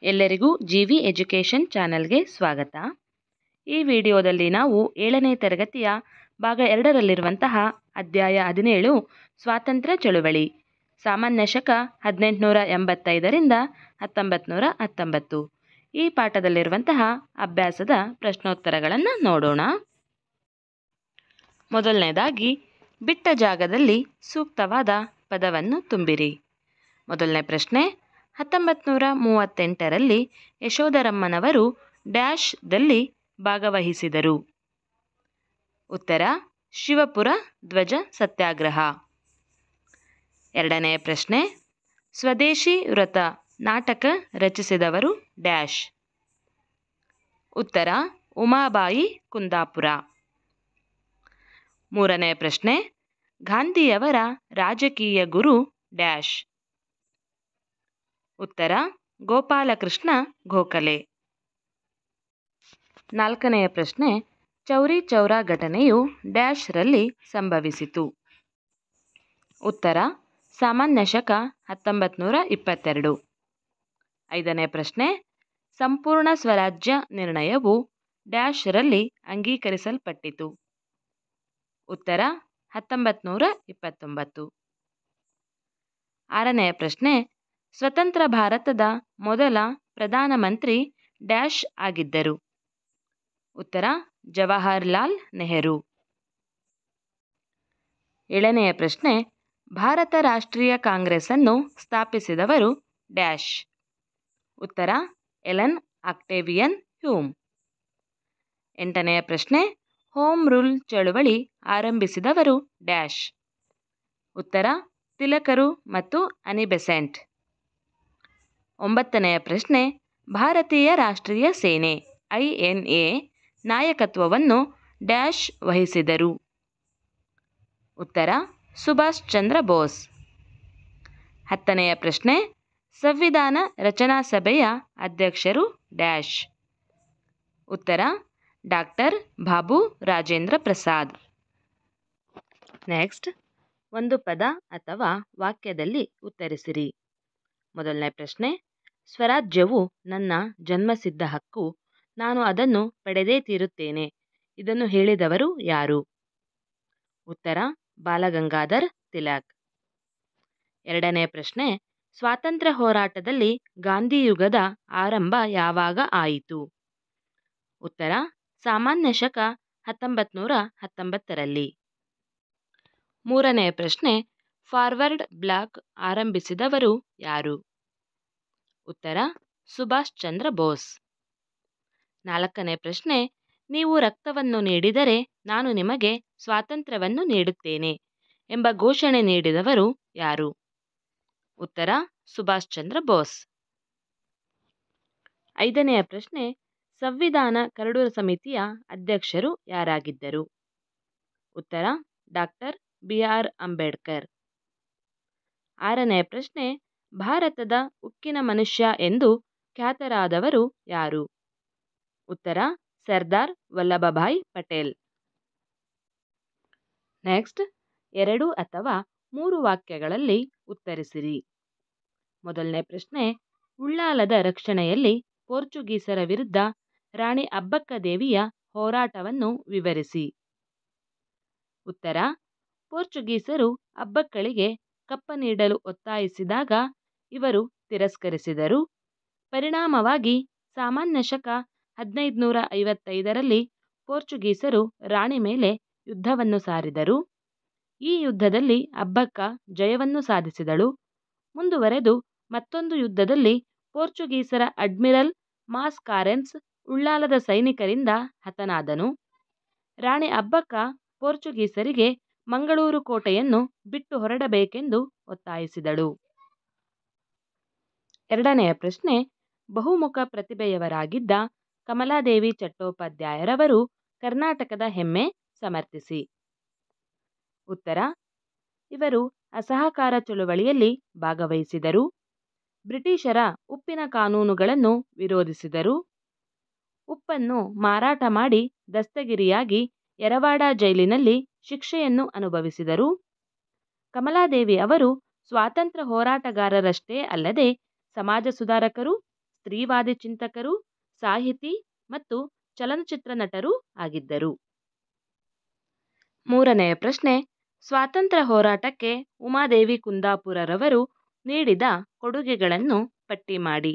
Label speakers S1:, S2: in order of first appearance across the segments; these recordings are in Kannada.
S1: ಎಲ್ಲರಿಗೂ ಜಿವಿ ಎಜುಕೇಷನ್ ಚಾನಲ್ಗೆ ಸ್ವಾಗತ. ಈ ವಿಡಿಯೋದಲ್ಲಿ ನಾವು 7ನೇ ತರಗತಿಯ ಭಾಗ 2ರಲ್ಲಿರುವಂತಹ ಅಧ್ಯಾಯ 17 ಸ್ವಾತಂತ್ರ್ಯ ಚಳುವಳಿ ಸಾಮಾನ್ಯ ಶಕ 1885ರಿಂದ 1919 ಈ ಪಾಠದಲ್ಲಿರುವಂತಹ ಅಭ್ಯಾಸದ ಪ್ರಶ್ನೋತ್ತರಗಳನ್ನು ನೋಡೋಣ. ಮೊದಲನೇದಾಗಿ ಬಿಟ್ಟ ಜಾಗದಲ್ಲಿ ಸೂಕ್ತವಾದ ಪದವನ್ನು ತುಂಬಿರಿ. ಮೊದಲನೇ ಪ್ರಶ್ನೆ, 1938ರಲ್ಲಿ ಯಶೋಧರಮ್ಮನವರು ಡ್ಯಾಶ್ದಲ್ಲಿ ಭಾಗವಹಿಸಿದರು. ಉತ್ತರ ಶಿವಪುರ ಧ್ವಜ ಸತ್ಯಾಗ್ರಹ. ಎರಡನೇ ಪ್ರಶ್ನೆ, ಸ್ವದೇಶಿ ವ್ರತ ನಾಟಕ ರಚಿಸಿದವರು ಡ್ಯಾಶ್. ಉತ್ತರ ಉಮಾಬಾಯಿ ಕುಂದಾಪುರ. ಮೂರನೇ ಪ್ರಶ್ನೆ, ಗಾಂಧಿಯವರ ರಾಜಕೀಯ ಗುರು ಡ್ಯಾಶ್. ಉತ್ತರ ಗೋಪಾಲಕೃಷ್ಣ ಗೋಖಲೆ. ನಾಲ್ಕನೆಯ ಪ್ರಶ್ನೆ, ಚೌರಿ ಚೌರಾ ಘಟನೆಯು ಡ್ಯಾಶ್ರಲ್ಲಿ ಸಂಭವಿಸಿತು. ಉತ್ತರ ಸಾಮಾನ್ಯ ಶಕ 1922. ಐದನೇ ಪ್ರಶ್ನೆ, ಸಂಪೂರ್ಣ ಸ್ವರಾಜ್ಯ ನಿರ್ಣಯವು ಡ್ಯಾಶ್ರಲ್ಲಿ ಅಂಗೀಕರಿಸಲ್ಪಟ್ಟಿತು. ಉತ್ತರ 1929. ಆರನೆಯ ಪ್ರಶ್ನೆ, ಸ್ವತಂತ್ರ ಭಾರತದ ಮೊದಲ ಪ್ರಧಾನಮಂತ್ರಿ ಡ್ಯಾಶ್ ಆಗಿದ್ದರು. ಉತ್ತರ ಜವಾಹರ್ಲಾಲ್ ನೆಹರು. ಏಳನೆಯ ಪ್ರಶ್ನೆ, ಭಾರತ ರಾಷ್ಟ್ರೀಯ ಕಾಂಗ್ರೆಸ್ಸನ್ನು ಸ್ಥಾಪಿಸಿದವರು ಡ್ಯಾಶ್. ಉತ್ತರ ಎಲನ್ ಆಕ್ಟೇವಿಯನ್ ಹ್ಯೂಮ್. ಎಂಟನೆಯ ಪ್ರಶ್ನೆ, ಹೋಮ್ ರೂಲ್ ಚಳುವಳಿ ಆರಂಭಿಸಿದವರು ಡ್ಯಾಶ್. ಉತ್ತರ ತಿಲಕರು ಮತ್ತು ಅನಿ ಬೆಸೆಂಟ್. ಒಂಬತ್ತನೆಯ ಪ್ರಶ್ನೆ, ಭಾರತೀಯ ರಾಷ್ಟ್ರೀಯ ಸೇನೆ INA ನಾಯಕತ್ವವನ್ನು ಡ್ಯಾಶ್ ವಹಿಸಿದರು. ಉತ್ತರ ಸುಭಾಷ್ ಚಂದ್ರ ಬೋಸ್. ಹತ್ತನೆಯ ಪ್ರಶ್ನೆ, ಸಂವಿಧಾನ ರಚನಾ ಸಭೆಯ ಅಧ್ಯಕ್ಷರು ಡ್ಯಾಶ್. ಉತ್ತರ ಡಾಕ್ಟರ್ ಬಾಬು ರಾಜೇಂದ್ರ ಪ್ರಸಾದ್. ನೆಕ್ಸ್ಟ್, ಒಂದು ಪದ ಅಥವಾ ವಾಕ್ಯದಲ್ಲಿ ಉತ್ತರಿಸಿರಿ. ಮೊದಲನೇ ಪ್ರಶ್ನೆ, ಸ್ವರಾಜ್ಯವು ನನ್ನ ಜನ್ಮಸಿದ್ಧ ಹಕ್ಕು, ನಾನು ಅದನ್ನು ಪಡೆದೇ ತೀರುತ್ತೇನೆ. ಇದನ್ನು ಹೇಳಿದವರು ಯಾರು? ಉತ್ತರ ಬಾಲಗಂಗಾಧರ್ ತಿಲಕ್. ಎರಡನೇ ಪ್ರಶ್ನೆ, ಸ್ವಾತಂತ್ರ್ಯ ಹೋರಾಟದಲ್ಲಿ ಗಾಂಧಿಯುಗದ ಆರಂಭ ಯಾವಾಗ ಆಯಿತು? ಉತ್ತರ ಸಾಮಾನ್ಯ ಶಕ 1919ರಲ್ಲಿ. ಮೂರನೇ ಪ್ರಶ್ನೆ, ಫಾರ್ವರ್ಡ್ ಬ್ಲಾಕ್ ಆರಂಭಿಸಿದವರು ಯಾರು? ಉತ್ತರ ಸುಭಾಷ್ ಚಂದ್ರ ಬೋಸ್. ನಾಲ್ಕನೇ ಪ್ರಶ್ನೆ, ನೀವು ರಕ್ತವನ್ನು ನೀಡಿದರೆ ನಾನು ನಿಮಗೆ ಸ್ವಾತಂತ್ರ್ಯವನ್ನು ನೀಡುತ್ತೇನೆ ಎಂಬ ಘೋಷಣೆ ನೀಡಿದವರು ಯಾರು? ಉತ್ತರ ಸುಭಾಷ್ ಚಂದ್ರ ಬೋಸ್. ಐದನೆಯ ಪ್ರಶ್ನೆ, ಸಂವಿಧಾನ ಕರಡು ಸಮಿತಿಯ ಅಧ್ಯಕ್ಷರು ಯಾರಾಗಿದ್ದರು? ಉತ್ತರ ಡಾಕ್ಟರ್ BR ಅಂಬೇಡ್ಕರ್. ಆರನೆಯ ಪ್ರಶ್ನೆ, ಭಾರತದ ಉಕ್ಕಿನ ಮನುಷ್ಯ ಎಂದು ಖ್ಯಾತರಾದವರು ಯಾರು? ಉತ್ತರ ಸರ್ದಾರ್ ವಲ್ಲಭಭಾಯ್ ಪಟೇಲ್. ನೆಕ್ಸ್ಟ್, 2 ಅಥವಾ 3 ವಾಕ್ಯಗಳಲ್ಲಿ ಉತ್ತರಿಸಿರಿ. ಮೊದಲನೇ ಪ್ರಶ್ನೆ, ಉಳ್ಳಾಲದ ರಕ್ಷಣೆಯಲ್ಲಿ ಪೋರ್ಚುಗೀಸರ ವಿರುದ್ಧ ರಾಣಿ ಅಬ್ಬಕ್ಕ ದೇವಿಯ ಹೋರಾಟವನ್ನು ವಿವರಿಸಿ. ಉತ್ತರ ಪೋರ್ಚುಗೀಸರು ಅಬ್ಬಕ್ಕಳಿಗೆ ಕಪ್ಪ ನೀಡಲು ಒತ್ತಾಯಿಸಿದಾಗ ಇವರು ತಿರಸ್ಕರಿಸಿದರು. ಪರಿಣಾಮವಾಗಿ ಸಾಮಾನ್ಯ ಶಕ 1555ರಲ್ಲಿ ಪೋರ್ಚುಗೀಸರು ರಾಣಿ ಮೇಲೆ ಯುದ್ಧವನ್ನು ಸಾರಿದರು. ಈ ಯುದ್ಧದಲ್ಲಿ ಅಬ್ಬಕ್ಕ ಜಯವನ್ನು ಸಾಧಿಸಿದಳು. ಮುಂದುವರೆದು ಮತ್ತೊಂದು ಯುದ್ಧದಲ್ಲಿ ಪೋರ್ಚುಗೀಸರ ಅಡ್ಮಿರಲ್ ಮಾಸ್ ಕಾರೆನ್ಸ್ ಉಳ್ಳಾಲದ ಸೈನಿಕರಿಂದ ಹತನಾದನು. ರಾಣಿ ಅಬ್ಬಕ್ಕ ಪೋರ್ಚುಗೀಸರಿಗೆ ಮಂಗಳೂರು ಕೋಟೆಯನ್ನು ಬಿಟ್ಟು ಹೊರಡಬೇಕೆಂದು ಒತ್ತಾಯಿಸಿದಳು. ಎರಡನೆಯ ಪ್ರಶ್ನೆ, ಬಹುಮುಖ ಪ್ರತಿಭೆಯವರಾಗಿದ್ದ ಕಮಲಾದೇವಿ ಚಟ್ಟೋಪಾಧ್ಯಾಯರವರು ಕರ್ನಾಟಕದ ಹೆಮ್ಮೆ ಸಮರ್ಥಿಸಿ. ಉತ್ತರ ಇವರು ಅಸಹಕಾರ ಚಳುವಳಿಯಲ್ಲಿ ಭಾಗವಹಿಸಿದರು. ಬ್ರಿಟಿಷರ ಉಪ್ಪಿನ ಕಾನೂನುಗಳನ್ನು ವಿರೋಧಿಸಿದರು. ಉಪ್ಪನ್ನು ಮಾರಾಟ ಮಾಡಿ ದಸ್ತಗಿರಿಯಾಗಿ ಯರವಾಡ ಜೈಲಿನಲ್ಲಿ ಶಿಕ್ಷೆಯನ್ನು ಅನುಭವಿಸಿದರು. ಕಮಲಾದೇವಿ ಅವರು ಸ್ವಾತಂತ್ರ್ಯ ಹೋರಾಟಗಾರರಷ್ಟೇ ಅಲ್ಲದೆ ಸಮಾಜ ಸುಧಾರಕರು, ಸ್ತ್ರೀವಾದಿ ಚಿಂತಕರು, ಸಾಹಿತಿ ಮತ್ತು ಚಲನಚಿತ್ರ ನಟರೂ ಆಗಿದ್ದರು. ಮೂರನೆಯ ಪ್ರಶ್ನೆ, ಸ್ವಾತಂತ್ರ್ಯ ಹೋರಾಟಕ್ಕೆ ಉಮಾದೇವಿ ಕುಂದಾಪುರರವರು ನೀಡಿದ ಕೊಡುಗೆಗಳನ್ನು ಪಟ್ಟಿ ಮಾಡಿ.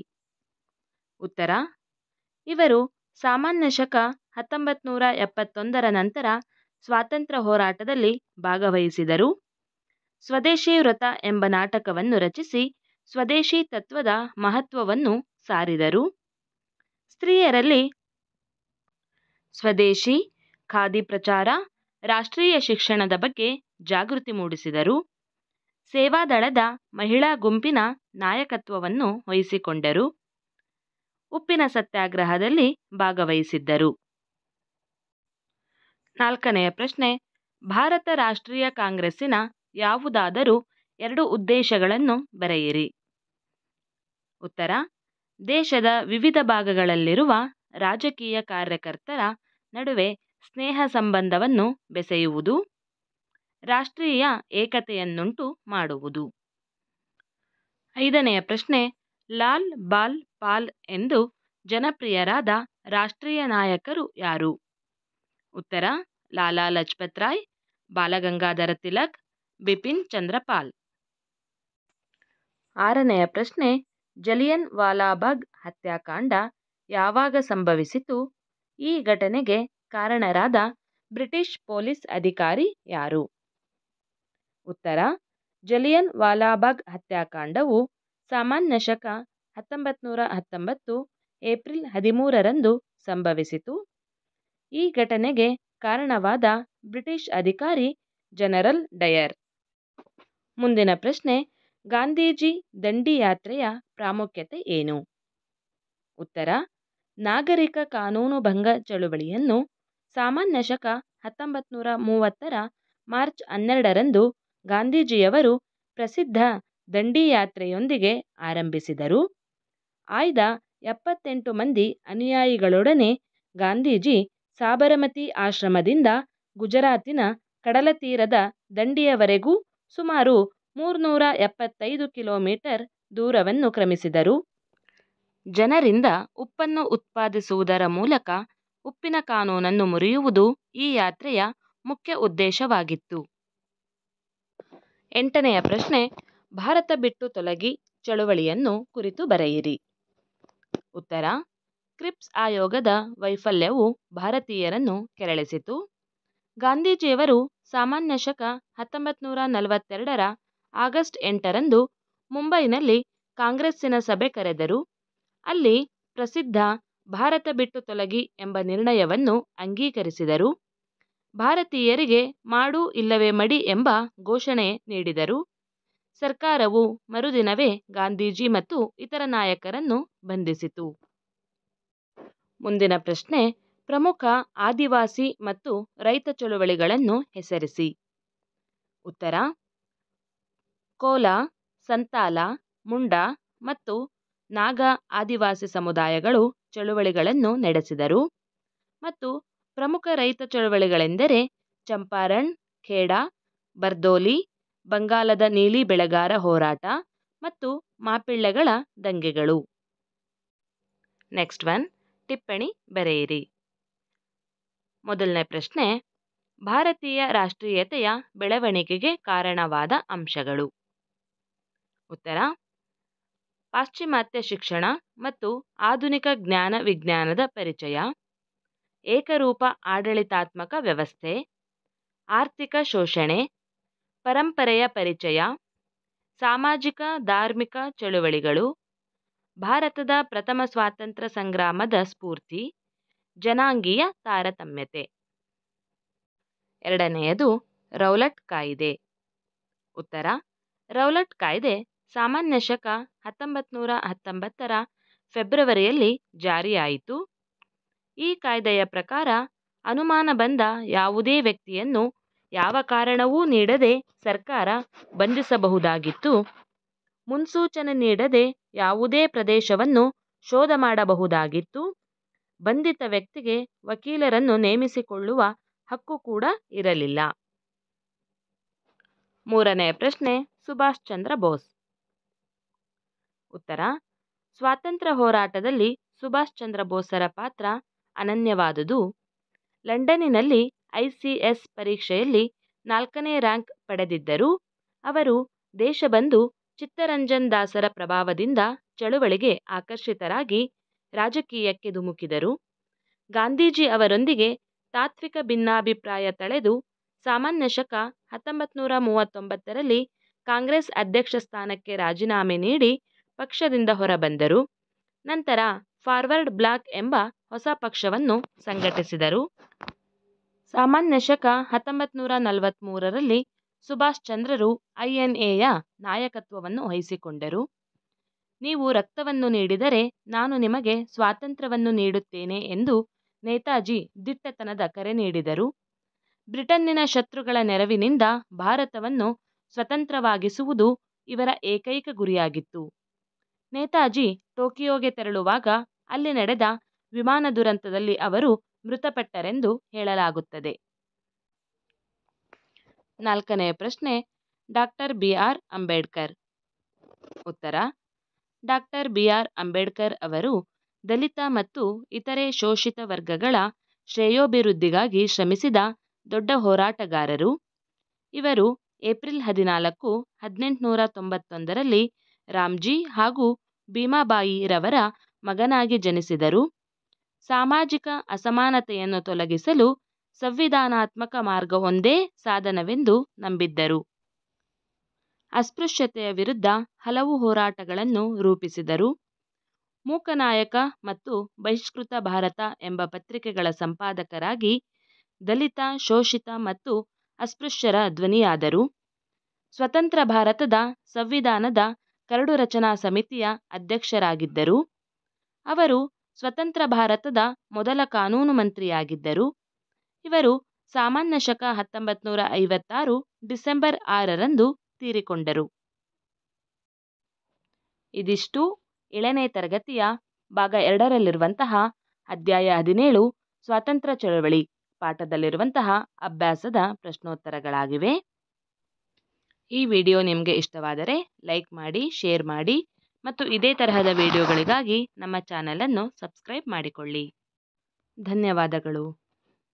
S1: ಉತ್ತರ: ಇವರು ಸಾಮಾನ್ಯ ಶಕ 1971 ನಂತರ ಸ್ವಾತಂತ್ರ್ಯ ಹೋರಾಟದಲ್ಲಿ ಭಾಗವಹಿಸಿದರು. ಸ್ವದೇಶಿ ವ್ರತ ಎಂಬ ನಾಟಕವನ್ನು ರಚಿಸಿ ಸ್ವದೇಶಿ ತತ್ವದ ಮಹತ್ವವನ್ನು ಸಾರಿದರು. ಸ್ತ್ರೀಯರಲ್ಲಿ ಸ್ವದೇಶಿ, ಖಾದಿ ಪ್ರಚಾರ, ರಾಷ್ಟ್ರೀಯ ಶಿಕ್ಷಣದ ಬಗ್ಗೆ ಜಾಗೃತಿ ಮೂಡಿಸಿದರು. ಸೇವಾದಳದ ಮಹಿಳಾ ಗುಂಪಿನ ನಾಯಕತ್ವವನ್ನು ವಹಿಸಿಕೊಂಡರು. ಉಪ್ಪಿನ ಸತ್ಯಾಗ್ರಹದಲ್ಲಿ ಭಾಗವಹಿಸಿದ್ದರು. ನಾಲ್ಕನೆಯ ಪ್ರಶ್ನೆ, ಭಾರತ ರಾಷ್ಟ್ರೀಯ ಕಾಂಗ್ರೆಸ್ಸಿನ ಯಾವುದಾದರೂ 2 ಉದ್ದೇಶಗಳನ್ನು ಬರೆಯಿರಿ. ಉತ್ತರ: ದೇಶದ ವಿವಿಧ ಭಾಗಗಳಲ್ಲಿರುವ ರಾಜಕೀಯ ಕಾರ್ಯಕರ್ತರ ನಡುವೆ ಸ್ನೇಹ ಸಂಬಂಧವನ್ನು ಬೆಸೆಯುವುದು, ರಾಷ್ಟ್ರೀಯ ಏಕತೆಯನ್ನುಂಟು ಮಾಡುವುದು. ಐದನೆಯ ಪ್ರಶ್ನೆ, ಲಾಲ್ ಬಾಲ್ ಪಾಲ್ ಎಂದು ಜನಪ್ರಿಯರಾದ ರಾಷ್ಟ್ರೀಯ ನಾಯಕರು ಯಾರು? ಉತ್ತರ: ಲಾಲಾ ಲಜಪತ್ ರಾಯ್, ಬಾಲಗಂಗಾಧರ ತಿಲಕ್, ಬಿಪಿನ್ ಚಂದ್ರ ಪಾಲ್. ಆರನೆಯ ಪ್ರಶ್ನೆ, ಜಲಿಯನ್ ವಾಲಾಬಾಗ್ ಹತ್ಯಾಕಾಂಡ ಯಾವಾಗ ಸಂಭವಿಸಿತು? ಈ ಘಟನೆಗೆ ಕಾರಣರಾದ ಬ್ರಿಟಿಷ್ ಪೊಲೀಸ್ ಅಧಿಕಾರಿ ಯಾರು? ಉತ್ತರ: ಜಲಿಯನ್ ವಾಲಾಬಾಗ್ ಹತ್ಯಾಕಾಂಡವು ಸಾಮಾನ್ಯ ಶಕ 1919 ಏಪ್ರಿಲ್ 13ರಂದು ಸಂಭವಿಸಿತು. ಈ ಘಟನೆಗೆ ಕಾರಣವಾದ ಬ್ರಿಟಿಷ್ ಅಧಿಕಾರಿ ಜನರಲ್ ಡಯರ್. ಮುಂದಿನ ಪ್ರಶ್ನೆ, ಗಾಂಧೀಜಿ ದಂಡಿ ಯಾತ್ರೆಯ ಪ್ರಾಮುಖ್ಯತೆ ಏನು? ಉತ್ತರ: ನಾಗರಿಕ ಕಾನೂನು ಭಂಗ ಚಳುವಳಿಯನ್ನು ಸಾಮಾನ್ಯ ಶಕ 1930ರ ಮಾರ್ಚ್ 12ರಂದು ಗಾಂಧೀಜಿಯವರು ಪ್ರಸಿದ್ಧ ದಂಡಿ ಯಾತ್ರೆಯೊಂದಿಗೆ ಆರಂಭಿಸಿದರು. ಆಯ್ದ 78 ಮಂದಿ ಅನುಯಾಯಿಗಳೊಡನೆ ಗಾಂಧೀಜಿ ಸಾಬರಮತಿ ಆಶ್ರಮದಿಂದ ಗುಜರಾತಿನ ಕಡಲತೀರದ ದಂಡಿಯವರೆಗೂ ಸುಮಾರು 375 ಕಿಲೋಮೀಟರ್ ದೂರವನ್ನು ಕ್ರಮಿಸಿದರು. ಜನರಿಂದ ಉಪ್ಪನ್ನು ಉತ್ಪಾದಿಸುವುದರ ಮೂಲಕ ಉಪ್ಪಿನ ಕಾನೂನನ್ನು ಮುರಿಯುವುದು ಈ ಯಾತ್ರೆಯ ಮುಖ್ಯ ಉದ್ದೇಶವಾಗಿತ್ತು. ಎಂಟನೆಯ ಪ್ರಶ್ನೆ, ಭಾರತ ಬಿಟ್ಟು ತೊಲಗಿ ಚಳುವಳಿಯನ್ನು ಕುರಿತು ಬರೆಯಿರಿ. ಉತ್ತರ: ಕ್ರಿಪ್ಸ್ ಆಯೋಗದ ವೈಫಲ್ಯವು ಭಾರತೀಯರನ್ನು ಕೆರಳಿಸಿತು. ಗಾಂಧೀಜಿಯವರು ಸಾಮಾನ್ಯ ಶಕ 1942ರ ಆಗಸ್ಟ್ 8ರಂದು ಮುಂಬೈನಲ್ಲಿ ಕಾಂಗ್ರೆಸ್ಸಿನ ಸಭೆ ಕರೆದರು. ಅಲ್ಲಿ ಪ್ರಸಿದ್ಧ ಭಾರತ ಬಿಟ್ಟು ತೊಲಗಿ ಎಂಬ ನಿರ್ಣಯವನ್ನು ಅಂಗೀಕರಿಸಿದರು. ಭಾರತೀಯರಿಗೆ ಮಾಡು ಇಲ್ಲವೇ ಮಡಿ ಎಂಬ ಘೋಷಣೆ ನೀಡಿದರು. ಸರ್ಕಾರವು ಮರುದಿನವೇ ಗಾಂಧೀಜಿ ಮತ್ತು ಇತರ ನಾಯಕರನ್ನು ಬಂಧಿಸಿತು. ಮುಂದಿನ ಪ್ರಶ್ನೆ, ಪ್ರಮುಖ ಆದಿವಾಸಿ ಮತ್ತು ರೈತ ಚಳುವಳಿಗಳನ್ನು ಹೆಸರಿಸಿ. ಉತ್ತರ: ಕೋಲ, ಸಂತಾಲ, ಮುಂಡಾ ಮತ್ತು ನಾಗಾ ಆದಿವಾಸಿ ಸಮುದಾಯಗಳು ಚಳುವಳಿಗಳನ್ನು ನಡೆಸಿದರು. ಮತ್ತು ಪ್ರಮುಖ ರೈತ ಚಳುವಳಿಗಳೆಂದರೆ ಚಂಪಾರಣ್, ಖೇಡಾ, ಬರ್ದೋಲಿ, ಬಂಗಾಲದ ನೀಲಿ ಬೆಳೆಗಾರ ಹೋರಾಟ ಮತ್ತು ಮಾಪಿಳ್ಳೆಗಳ ದಂಗೆಗಳು. ನೆಕ್ಸ್ಟ್ ಒನ್, ಟಿಪ್ಪಣಿ ಬರೆಯಿರಿ. ಮೊದಲನೇ ಪ್ರಶ್ನೆ, ಭಾರತೀಯ ರಾಷ್ಟ್ರೀಯತೆಯ ಬೆಳವಣಿಗೆಗೆ ಕಾರಣವಾದ ಅಂಶಗಳು. ಉತ್ತರ: ಪಾಶ್ಚಿಮಾತ್ಯ ಶಿಕ್ಷಣ ಮತ್ತು ಆಧುನಿಕ ಜ್ಞಾನ ವಿಜ್ಞಾನದ ಪರಿಚಯ, ಏಕರೂಪ ಆಡಳಿತಾತ್ಮಕ ವ್ಯವಸ್ಥೆ, ಆರ್ಥಿಕ ಶೋಷಣೆ, ಪರಂಪರೆಯ ಪರಿಚಯ, ಸಾಮಾಜಿಕ ಧಾರ್ಮಿಕ ಚಳುವಳಿಗಳು, ಭಾರತದ ಪ್ರಥಮ ಸ್ವಾತಂತ್ರ್ಯ ಸಂಗ್ರಾಮದ ಸ್ಫೂರ್ತಿ, ಜನಾಂಗೀಯ ತಾರತಮ್ಯತೆ. ಎರಡನೆಯದು, ರೌಲಟ್ ಕಾಯಿದೆ. ಉತ್ತರ: ರೌಲಟ್ ಕಾಯ್ದೆ ಸಾಮಾನ್ಯ ಶಕ 1919ರ ಫೆಬ್ರವರಿಯಲ್ಲಿ ಜಾರಿಯಾಯಿತು. ಈ ಕಾಯ್ದೆಯ ಪ್ರಕಾರ ಅನುಮಾನ ಬಂದ ಯಾವುದೇ ವ್ಯಕ್ತಿಯನ್ನು ಯಾವ ಕಾರಣವೂ ನೀಡದೆ ಸರ್ಕಾರ ಬಂಧಿಸಬಹುದಾಗಿತ್ತು. ಮುನ್ಸೂಚನೆ ನೀಡದೆ ಯಾವುದೇ ಪ್ರದೇಶವನ್ನು ಶೋಧ ಮಾಡಬಹುದಾಗಿತ್ತು. ಬಂಧಿತ ವ್ಯಕ್ತಿಗೆ ವಕೀಲರನ್ನು ನೇಮಿಸಿಕೊಳ್ಳುವ ಹಕ್ಕು ಕೂಡ ಇರಲಿಲ್ಲ. ಮೂರನೆಯ ಪ್ರಶ್ನೆ, ಸುಭಾಷ್ ಚಂದ್ರ ಬೋಸ್. ಉತ್ತರ: ಸ್ವಾತಂತ್ರ್ಯ ಹೋರಾಟದಲ್ಲಿ ಸುಭಾಷ್ ಚಂದ್ರ ಬೋಸರ ಪಾತ್ರ ಅನನ್ಯವಾದುದು. ಲಂಡನ್ನಿನಲ್ಲಿ ICS ಪರೀಕ್ಷೆಯಲ್ಲಿ 4ನೇ ರ್ಯಾಂಕ್ ಪಡೆದಿದ್ದರೂ ಅವರು ದೇಶಬಂಧು ಚಿತ್ತರಂಜನ್ ದಾಸರ ಪ್ರಭಾವದಿಂದ ಚಳುವಳಿಗೆ ಆಕರ್ಷಿತರಾಗಿ ರಾಜಕೀಯಕ್ಕೆ ಧುಮುಕಿದರು. ಗಾಂಧೀಜಿ ಅವರೊಂದಿಗೆ ತಾತ್ವಿಕ ಭಿನ್ನಾಭಿಪ್ರಾಯ ತಳೆದು ಸಾಮಾನ್ಯ ಶಕ 1939ರಲ್ಲಿ ಕಾಂಗ್ರೆಸ್ ಅಧ್ಯಕ್ಷ ಸ್ಥಾನಕ್ಕೆ ರಾಜೀನಾಮೆ ನೀಡಿ ಪಕ್ಷದಿಂದ ಹೊರಬಂದರು. ನಂತರ ಫಾರ್ವರ್ಡ್ ಬ್ಲಾಕ್ ಎಂಬ ಹೊಸ ಪಕ್ಷವನ್ನು ಸಂಘಟಿಸಿದರು. ಸಾಮಾನ್ಯ ಶಕ 1943ರಲ್ಲಿ ಸುಭಾಷ್ ಚಂದ್ರರು INAಯ ನಾಯಕತ್ವವನ್ನು ವಹಿಸಿಕೊಂಡರು. ನೀವು ರಕ್ತವನ್ನು ನೀಡಿದರೆ ನಾನು ನಿಮಗೆ ಸ್ವಾತಂತ್ರ್ಯವನ್ನು ನೀಡುತ್ತೇನೆ ಎಂದು ನೇತಾಜಿ ದಿಟ್ಟತನದ ಕರೆ ನೀಡಿದರು. ಬ್ರಿಟನ್ನಿನ ಶತ್ರುಗಳ ನೆರವಿನಿಂದ ಭಾರತವನ್ನು ಸ್ವತಂತ್ರವಾಗಿಸುವುದು ಇವರ ಏಕೈಕ ಗುರಿಯಾಗಿತ್ತು. ನೇತಾಜಿ ಟೋಕಿಯೋಗೆ ತೆರಳುವಾಗ ಅಲ್ಲಿ ನಡೆದ ವಿಮಾನ ದುರಂತದಲ್ಲಿ ಅವರು ಮೃತಪಟ್ಟರೆಂದು ಹೇಳಲಾಗುತ್ತದೆ. 4ನೇ ಪ್ರಶ್ನೆ, ಡಾಕ್ಟರ್ BR ಅಂಬೇಡ್ಕರ್. ಉತ್ತರ: ಡಾಕ್ಟರ್ BR ಅಂಬೇಡ್ಕರ್ ಅವರು ದಲಿತ ಮತ್ತು ಇತರೆ ಶೋಷಿತ ವರ್ಗಗಳ ಶ್ರೇಯೋಭಿವೃದ್ಧಿಗಾಗಿ ಶ್ರಮಿಸಿದ ದೊಡ್ಡ ಹೋರಾಟಗಾರರು. ಇವರು ಏಪ್ರಿಲ್ 14, 1891ರಲ್ಲಿ ರಾಮ್ಜಿ ಹಾಗೂ ಭೀಮಾಬಾಯಿ ರವರ ಮಗನಾಗಿ ಜನಿಸಿದರು. ಸಾಮಾಜಿಕ ಅಸಮಾನತೆಯನ್ನು ತೊಲಗಿಸಲು ಸಂವಿಧಾನಾತ್ಮಕ ಮಾರ್ಗವೊಂದೇ ಸಾಧನವೆಂದು ನಂಬಿದ್ದರು. ಅಸ್ಪೃಶ್ಯತೆಯ ವಿರುದ್ಧ ಹಲವು ಹೋರಾಟಗಳನ್ನು ರೂಪಿಸಿದರು. ಮೂಕನಾಯಕ ಮತ್ತು ಬಹಿಷ್ಕೃತ ಭಾರತ ಎಂಬ ಪತ್ರಿಕೆಗಳ ಸಂಪಾದಕರಾಗಿ ದಲಿತ, ಶೋಷಿತ ಮತ್ತು ಅಸ್ಪೃಶ್ಯರ ಧ್ವನಿಯಾದರು. ಸ್ವತಂತ್ರ ಭಾರತದ ಸಂವಿಧಾನದ ಕರಡು ರಚನಾ ಸಮಿತಿಯ ಅಧ್ಯಕ್ಷರಾಗಿದ್ದರು. ಅವರು ಸ್ವತಂತ್ರ ಭಾರತದ ಮೊದಲ ಕಾನೂನು ಮಂತ್ರಿಯಾಗಿದ್ದರು. ಇವರು ಸಾಮಾನ್ಯ ಶಕ 1956 ಡಿಸೆಂಬರ್ 6ರಂದು ತೀರಿಕೊಂಡರು. ಇದಿಷ್ಟು 7ನೇ ತರಗತಿಯ ಭಾಗ 2ರಲ್ಲಿರುವಂತಹ ಅಧ್ಯಾಯ 17 ಸ್ವಾತಂತ್ರ್ಯ ಚಳವಳಿ ಪಾಠದಲ್ಲಿರುವಂತಹ ಅಭ್ಯಾಸದ ಪ್ರಶ್ನೋತ್ತರಗಳಾಗಿವೆ. ಈ ವಿಡಿಯೋ ನಿಮಗೆ ಇಷ್ಟವಾದರೆ ಲೈಕ್ ಮಾಡಿ, ಶೇರ್ ಮಾಡಿ ಮತ್ತು ಇದೇ ತರಹದ ವಿಡಿಯೋಗಳಿಗಾಗಿ ನಮ್ಮ ಚಾನಲನ್ನು ಸಬ್ಸ್ಕ್ರೈಬ್ ಮಾಡಿಕೊಳ್ಳಿ. ಧನ್ಯವಾದಗಳು.